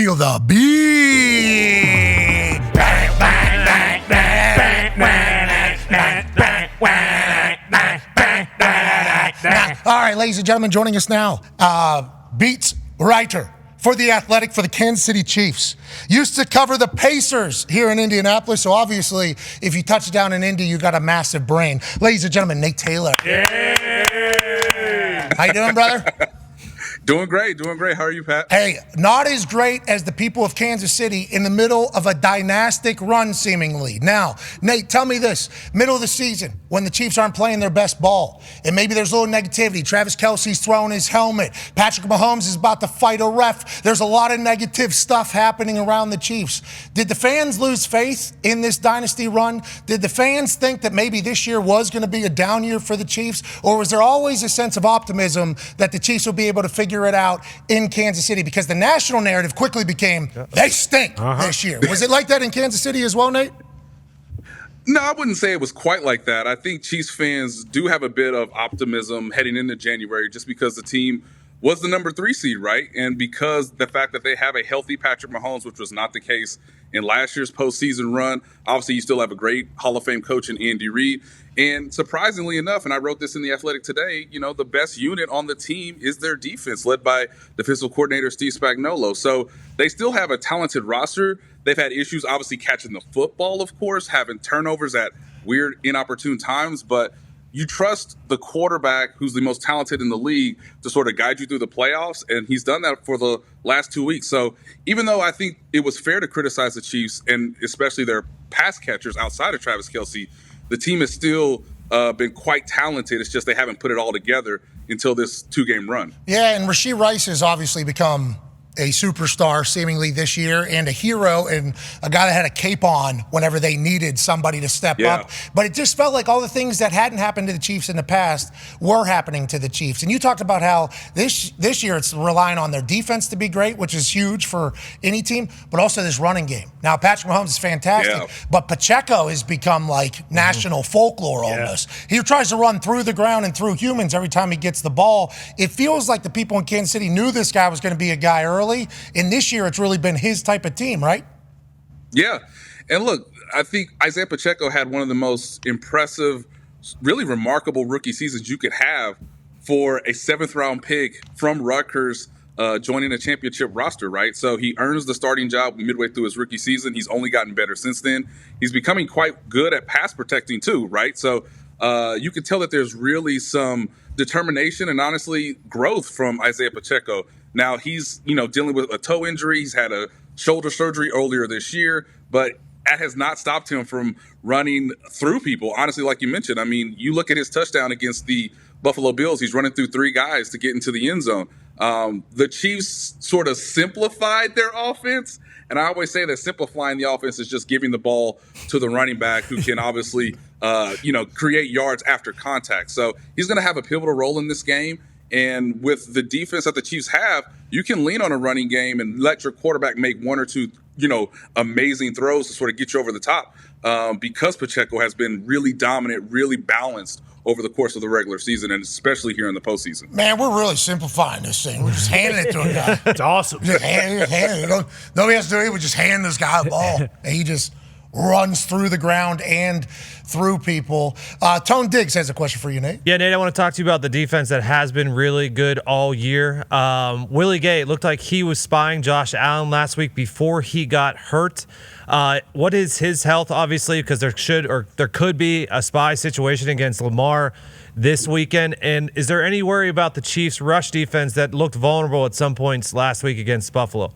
Feel the beat. Bang, bang, bang, bang, bang, bang, bang, bang, bang, bang, bang, bang. All right, ladies and gentlemen, joining us now, beats writer for The Athletic for the Kansas City Chiefs. Used to cover the Pacers here in Indianapolis, so obviously, if you touch down in Indy, you got a massive brain. Ladies and gentlemen, Nate Taylor. Yay! How you doing, brother? Doing great. How are you, Pat? Hey, not as great as the people of Kansas City in the middle of a dynastic run, seemingly. Now, Nate, tell me this. Middle of the season, when the Chiefs aren't playing their best ball, and maybe there's a little negativity. Travis Kelce's throwing his helmet. Patrick Mahomes is about to fight a ref. There's a lot of negative stuff happening around the Chiefs. Did the fans lose faith in this dynasty run? Did the fans think that maybe this year was going to be a down year for the Chiefs? Or was there always a sense of optimism that the Chiefs will be able to figure it out in Kansas City? Because the national narrative quickly became, they stink this year. Was it like that in Kansas City as well, Nate? No, I wouldn't say it was quite like that. I think Chiefs fans do have a bit of optimism heading into January just because the team was the number 3 seed, right? And because the fact that they have a healthy Patrick Mahomes, which was not the case in last year's postseason run. Obviously, you still have a great Hall of Fame coach in Andy Reid. And surprisingly enough, and I wrote this in The Athletic today, the best unit on the team is their defense, led by defensive coordinator Steve Spagnuolo. So they still have a talented roster. They've had issues, obviously, catching the football, of course, having turnovers at weird, inopportune times. But you trust the quarterback, who's the most talented in the league, to sort of guide you through the playoffs, and he's done that for the last 2 weeks. So even though I think it was fair to criticize the Chiefs, and especially their pass catchers outside of Travis Kelce, the team has still been quite talented. It's just they haven't put it all together until this 2-game run. Yeah, and Rashee Rice has obviously become a superstar seemingly this year and a hero and a guy that had a cape on whenever they needed somebody to step up. But it just felt like all the things that hadn't happened to the Chiefs in the past were happening to the Chiefs. And you talked about how this year it's relying on their defense to be great, which is huge for any team, but also this running game. Now, Patrick Mahomes is fantastic, but Pacheco has become like national folklore almost. He tries to run through the ground and through humans every time he gets the ball. It feels like the people in Kansas City knew this guy was going to be a guy early. And this year, it's really been his type of team, right? Yeah. And look, I think Isiah Pacheco had one of the most impressive, really remarkable rookie seasons you could have for a 7th-round pick from Rutgers joining a championship roster, right? So he earns the starting job midway through his rookie season. He's only gotten better since then. He's becoming quite good at pass protecting too, right? So you can tell that there's really some determination and honestly growth from Isiah Pacheco. Now he's, dealing with a toe injury. He's had a shoulder surgery earlier this year, but that has not stopped him from running through people. Honestly, like you mentioned, I mean, you look at his touchdown against the Buffalo Bills, he's running through 3 guys to get into the end zone. The Chiefs sort of simplified their offense. And I always say that simplifying the offense is just giving the ball to the running back who can obviously, create yards after contact. So he's going to have a pivotal role in this game. And with the defense that the Chiefs have, you can lean on a running game and let your quarterback make 1 or 2, amazing throws to sort of get you over the top because Pacheco has been really dominant, really balanced over the course of the regular season, and especially here in the postseason. Man, we're really simplifying this thing. We're just handing it to a guy. It's awesome. Just hand it. Nobody has to do it. We just hand this guy a ball, and he just runs through the ground and through people. Tone Diggs has a question for you, Nate. Yeah, Nate, I want to talk to you about the defense that has been really good all year. Willie Gay, it looked like he was spying Josh Allen last week before he got hurt. What is his health, obviously, because there could be a spy situation against Lamar this weekend. And is there any worry about the Chiefs' rush defense that looked vulnerable at some points last week against Buffalo?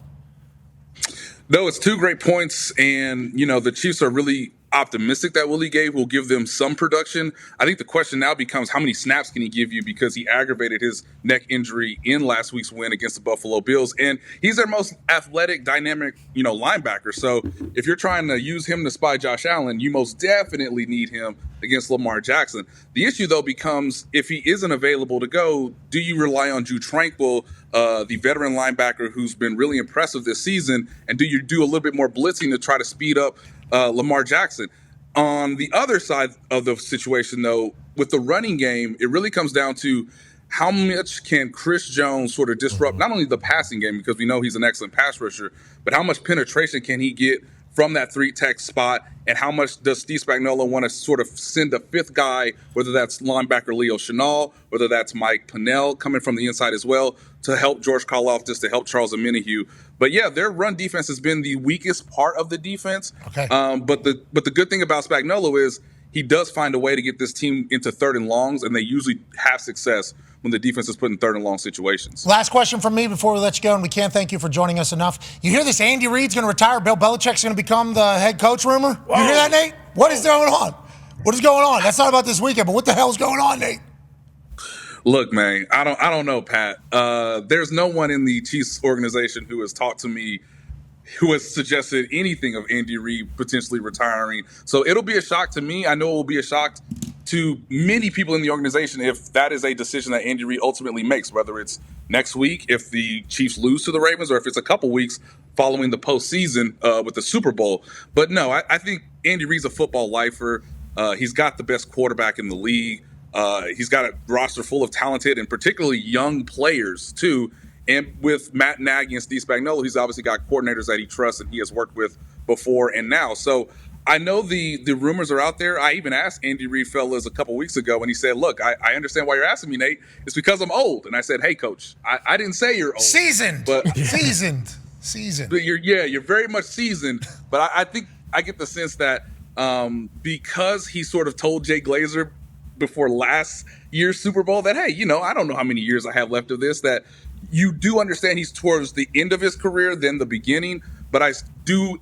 No, it's 2 great points, and, the Chiefs are really optimistic that Willie Gay will give them some production. I think the question now becomes how many snaps can he give you because he aggravated his neck injury in last week's win against the Buffalo Bills, and he's their most athletic, dynamic, linebacker. So if you're trying to use him to spy Josh Allen, you most definitely need him against Lamar Jackson. The issue, though, becomes if he isn't available to go, do you rely on Drew Tranquil, the veteran linebacker who's been really impressive this season, and do you do a little bit more blitzing to try to speed up Lamar Jackson? On the other side of the situation, though, with the running game, it really comes down to how much can Chris Jones sort of disrupt not only the passing game, because we know he's an excellent pass rusher, but how much penetration can he get from that 3-tech spot, and how much does Steve Spagnuolo want to sort of send a fifth guy, whether that's linebacker Leo Chenal, whether that's Mike Pennell coming from the inside as well, to help George Karlaftis, to help Charles Omenihu. But yeah, their run defense has been the weakest part of the defense. Okay. But the good thing about Spagnuolo is he does find a way to get this team into 3rd and longs, and they usually have success when the defense is put in 3rd and long situations. Last question from me before we let you go, and we can't thank you for joining us enough. You hear this Andy Reid's going to retire, Bill Belichick's going to become the head coach rumor? Whoa. You hear that, Nate? What is going on? What is going on? That's not about this weekend, but what the hell's going on, Nate? Look, man, I don't know, Pat. There's no one in the Chiefs organization who has talked to me who has suggested anything of Andy Reid potentially retiring. So it'll be a shock to me. I know it will be a shock to many people in the organization if that is a decision that Andy Reid ultimately makes, whether it's next week if the Chiefs lose to the Ravens or if it's a couple weeks following the postseason with the Super Bowl. But no, I think Andy Reid's a football lifer. He's got the best quarterback in the league. He's got a roster full of talented and particularly young players, too. And with Matt Nagy and Steve Spagnuolo, he's obviously got coordinators that he trusts and he has worked with before and now. So I know the rumors are out there. I even asked Andy Reid fellas a couple weeks ago, and he said, look, I understand why you're asking me, Nate. It's because I'm old. And I said, hey, coach, I didn't say you're old. Seasoned. But Seasoned. But you're very much seasoned. But I think I get the sense that because he sort of told Jay Glazer before last year's Super Bowl that, hey, I don't know how many years I have left of this, that you do understand he's towards the end of his career than the beginning. But I do,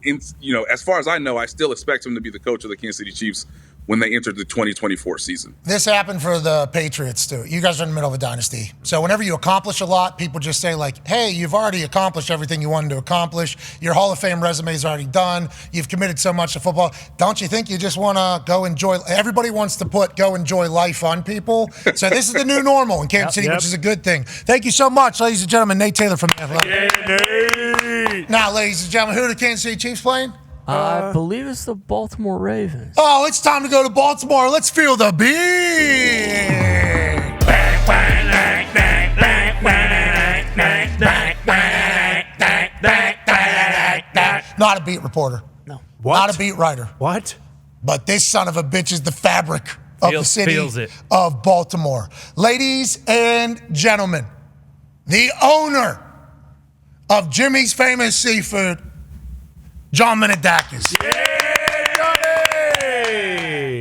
as far as I know, I still expect him to be the coach of the Kansas City Chiefs when they entered the 2024 season. This happened for the Patriots, too. You guys are in the middle of a dynasty. So whenever you accomplish a lot, people just say, like, hey, you've already accomplished everything you wanted to accomplish. Your Hall of Fame resume is already done. You've committed so much to football. Don't you think you just want to go enjoy? Everybody wants to put go enjoy life on people. So this is the new normal in Kansas City, which is a good thing. Thank you so much, ladies and gentlemen. Nate Taylor from The Athletic. Yeah, Nate. Now, ladies and gentlemen, who are the Kansas City Chiefs playing? I believe it's the Baltimore Ravens. Oh, it's time to go to Baltimore. Let's feel the beat. Not a beat reporter. No. What? Not a beat writer. What? But this son of a bitch is the fabric of the city feels it. of Baltimore. Ladies and gentlemen, the owner of Jimmy's Famous Seafood, John Minadakis. Yay!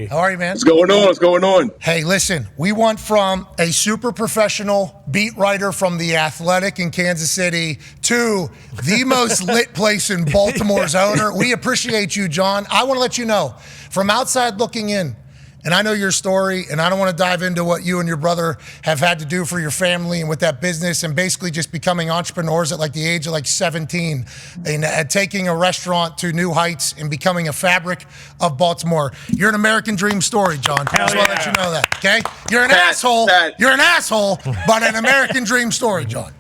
How are you, man? What's going on? What's going on? Hey, listen, we went from a super professional beat writer from The Athletic in Kansas City to the most lit place in Baltimore's owner. We appreciate you, John. I want to let you know, from outside looking in, and I know your story, and I don't want to dive into what you and your brother have had to do for your family and with that business and basically just becoming entrepreneurs at like the age of like 17 and taking a restaurant to new heights and becoming a fabric of Baltimore. You're an American dream story, John. I just want to let you know that, okay? You're an asshole. You're an asshole, but an American dream story, John.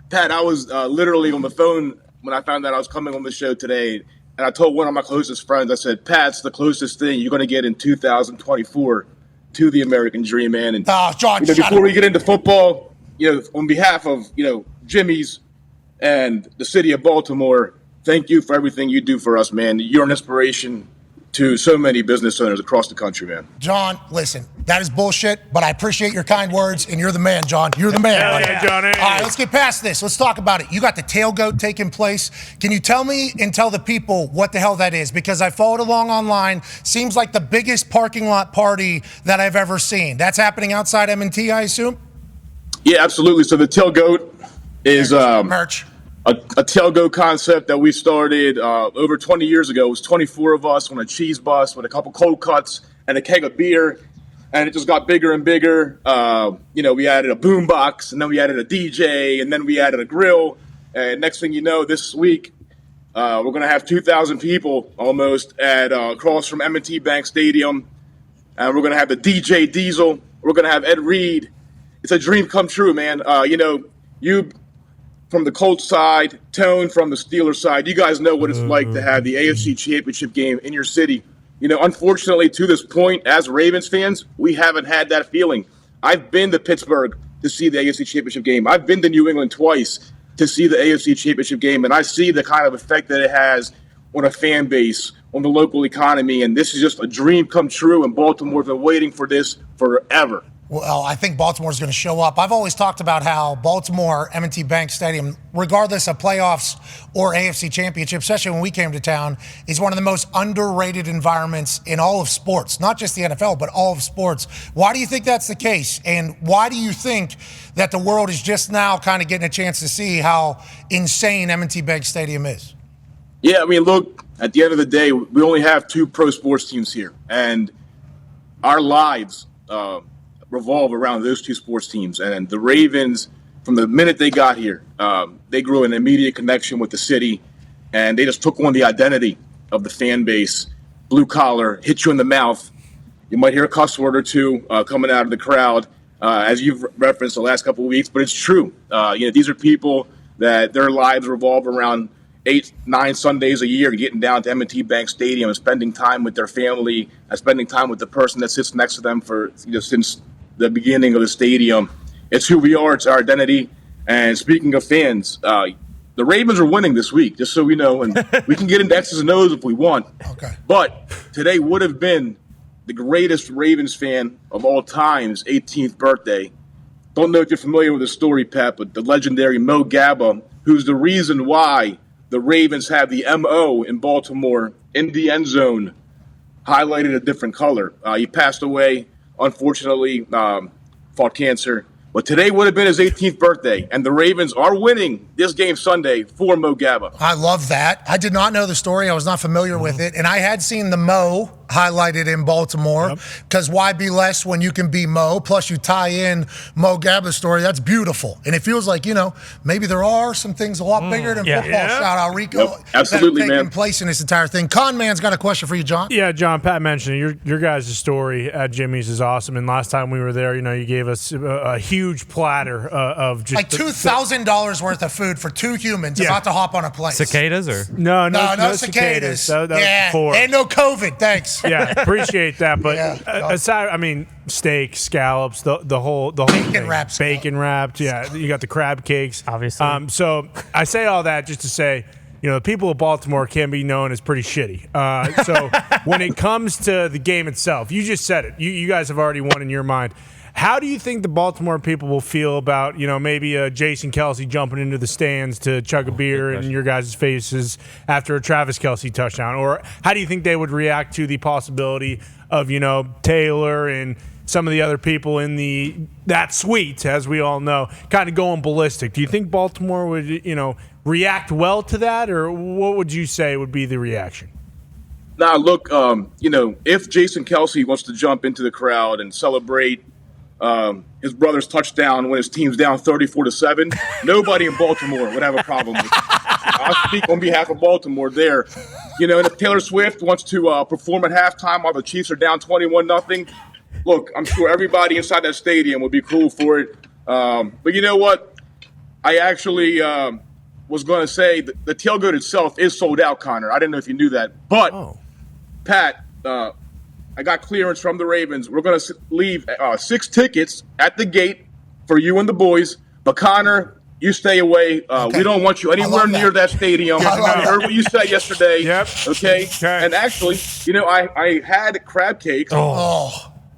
Pat, I was literally on the phone when I found out I was coming on the show today. And I told one of my closest friends, I said, Pat's the closest thing you're going to get in 2024 to the American dream, man. And John, before we get into football, on behalf of, Jimmy's and the city of Baltimore, thank you for everything you do for us, man. You're an inspiration to so many business owners across the country, man. John, listen, that is bullshit, but I appreciate your kind words, and you're the man, John. You're the man. Hell yeah, Johnny. All right, let's get past this. Let's talk about it. You got the Tailgoat taking place. Can you tell me and tell the people what the hell that is? Because I followed along online. Seems like the biggest parking lot party that I've ever seen. That's happening outside M&T, I assume? Yeah, absolutely. So the Tailgoat is merch. A tailgate concept that we started over 20 years ago. It was 24 of us on a cheese bus with a couple cold cuts and a keg of beer, and it just got bigger and bigger. We added a boom box, and then we added a DJ, and then we added a grill. And next thing you know, this week, we're going to have 2,000 people almost at across from M&T Bank Stadium. And we're going to have the DJ Diesel. We're going to have Ed Reed. It's a dream come true, man. You from the Colts side, Tone from the Steelers side, you guys know what it's like to have the AFC Championship game in your city. Unfortunately, to this point, as Ravens fans, we haven't had that feeling. I've been to Pittsburgh to see the AFC Championship game. I've been to New England twice to see the AFC Championship game, and I see the kind of effect that it has on a fan base, on the local economy, and this is just a dream come true, and Baltimore's been waiting for this forever. Well, I think Baltimore's going to show up. I've always talked about how Baltimore, M&T Bank Stadium, regardless of playoffs or AFC Championship, especially when we came to town, is one of the most underrated environments in all of sports, not just the NFL, but all of sports. Why do you think that's the case? And why do you think that the world is just now kind of getting a chance to see how insane M&T Bank Stadium is? Yeah, I mean, look, at the end of the day, we only have 2 pro sports teams here, and our lives revolve around those 2 sports teams. And the Ravens, from the minute they got here, they grew an immediate connection with the city, and they just took on the identity of the fan base. Blue collar, hit you in the mouth. You might hear a cuss word or two coming out of the crowd, as you've referenced the last couple of weeks, but it's true. These are people that their lives revolve around 8-9 Sundays a year, getting down to M&T Bank Stadium and spending time with their family and spending time with the person that sits next to them for since the beginning of the stadium. It's who we are. It's our identity. And speaking of fans, the Ravens are winning this week, just so we know, and we can get into X's and O's if we want. Okay. But today would have been the greatest Ravens fan of all time's 18th birthday. Don't know if you're familiar with the story, Pat, but the legendary Mo Gabba, who's the reason why the Ravens have the MO in Baltimore in the end zone highlighted a different color. He passed away, unfortunately, fought cancer. But today would have been his 18th birthday, and the Ravens are winning this game Sunday for Mo Gabba. I love that. I did not know the story. I was not familiar with it. And I had seen the Mo highlighted in Baltimore, because why be less when you can be Mo? Plus, you tie in Mo Gabba's story. That's beautiful. And it feels like, maybe there are some things a lot bigger than football. Shout out Rico. Yep. Absolutely, that have taken place in this entire thing. Con Man's got a question for you, John. Yeah, John, Pat mentioned it. Your guys' story at Jimmy's is awesome. And last time we were there, you gave us a huge platter of just like $2,000 worth of food for 2 humans about to hop on a plane. Cicadas or? No cicadas. That was before. And no COVID. Thanks. Yeah, appreciate that. But aside, steak, scallops, the whole bacon wrapped. Bacon wrapped. Yeah, you got the crab cakes. Obviously. So I say all that just to say, the people of Baltimore can be known as pretty shitty. So when it comes to the game itself, you just said it. You guys have already won in your mind. How do you think the Baltimore people will feel about, maybe Jason Kelce jumping into the stands to chug a beer in your guys' faces after a Travis Kelce touchdown? Or how do you think they would react to the possibility of, Taylor and some of the other people in that suite, as we all know, kind of going ballistic? Do you think Baltimore would, react well to that? Or what would you say would be the reaction? Now, look, if Jason Kelce wants to jump into the crowd and celebrate his brother's touchdown when his team's down 34-7, nobody in Baltimore would have a problem with it. I'll speak on behalf of Baltimore there. And if Taylor Swift wants to perform at halftime while the Chiefs are down 21-0, look, I'm sure everybody inside that stadium would be cool for it. But you know what? I actually was going to say that the tailgate itself is sold out, Connor. I didn't know if you knew that. But, Pat, I got clearance from the Ravens. We're going to leave 6 tickets at the gate for you and the boys. But, Connor, you stay away. We don't want you anywhere near that stadium. I heard what you said yesterday. Yep. Okay? And actually, I had crab cakes,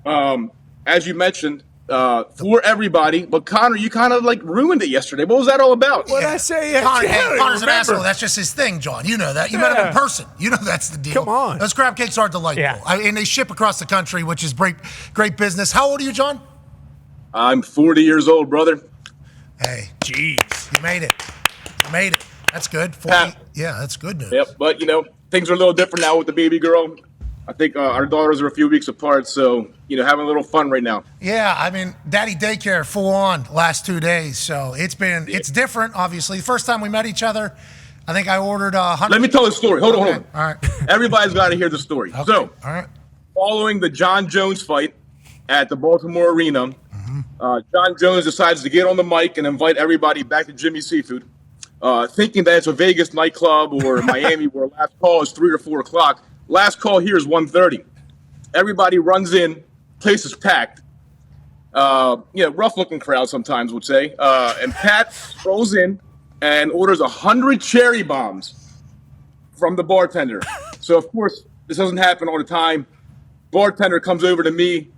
as you mentioned, for everybody. But, Connor, you kind of ruined it yesterday. What was that all about? What did I say? Connor's an asshole. That's just his thing, John. You know that. You met him in person. You know that's the deal. Come on. Those crab cakes are delightful. Yeah. And they ship across the country, which is great business. How old are you, John? I'm 40 years old, brother. Hey. Jeez. You made it. That's good. 40. Yeah, that's good news. Yep. But, things are a little different now with the baby girl. I think our daughters are a few weeks apart, so, having a little fun right now. Yeah, daddy daycare full on last 2 days, so it's different, obviously. The first time we met each other, I think I ordered 100. Let me tell the story. Hold on. All right. Everybody's got to hear the story. Okay. So, all right. Following the John Jones fight at the Baltimore Arena, John Jones decides to get on the mic and invite everybody back to Jimmy's Seafood, thinking that it's a Vegas nightclub or Miami where last call is 3 or 4 o'clock. Last call here is 1:30. Everybody runs in, place is packed. rough-looking crowd sometimes would say. And Pat strolls in and orders 100 cherry bombs from the bartender. So, of course, this doesn't happen all the time. Bartender comes over to me.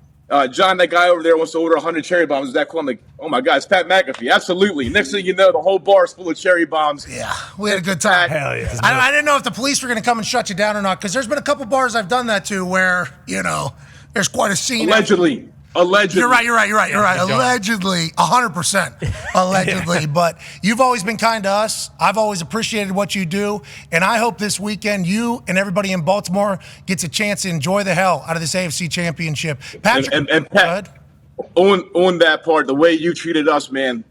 John, that guy over there wants to order 100 cherry bombs. Is that cool? I'm like, oh, my God, it's Pat McAfee. Absolutely. Next thing you know, the whole bar is full of cherry bombs. Yeah, we had a good time. Hell yeah. I didn't know if the police were going to come and shut you down or not, because there's been a couple bars I've done that to where, there's quite a scene. Allegedly. You're right. Allegedly, 100%. Allegedly. But you've always been kind to us. I've always appreciated what you do. And I hope this weekend you and everybody in Baltimore gets a chance to enjoy the hell out of this AFC Championship. Patrick, and Pat, on that part, the way you treated us, man,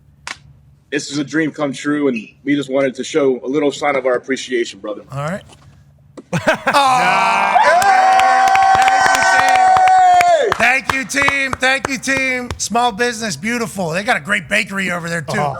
this is a dream come true. And we just wanted to show a little sign of our appreciation, brother. All right. Thank you, team. Small business, beautiful. They got a great bakery over there, too.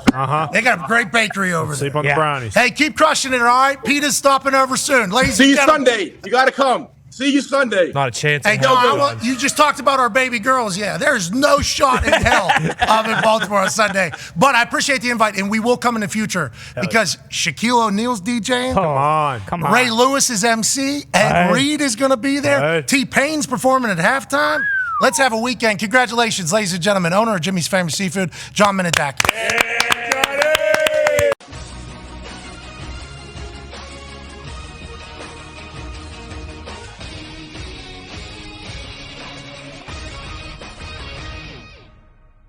They got a great bakery over there. Sleep on the brownies. Hey, keep crushing it, all right? Peter's stopping over soon. Ladies See and you gentlemen. Sunday. You got to come. See you Sunday. Not a chance. Hey, in hell. you just talked about our baby girls. Yeah, there's no shot in hell of in Baltimore on Sunday. But I appreciate the invite, and we will come in the future because Shaquille O'Neal's DJing. Come on. Ray Lewis is MC. Ed Reed is going to be there. T-Pain's performing at halftime. Let's have a weekend. Congratulations, ladies and gentlemen. Owner of Jimmy's Famous Seafood, John Minadakis.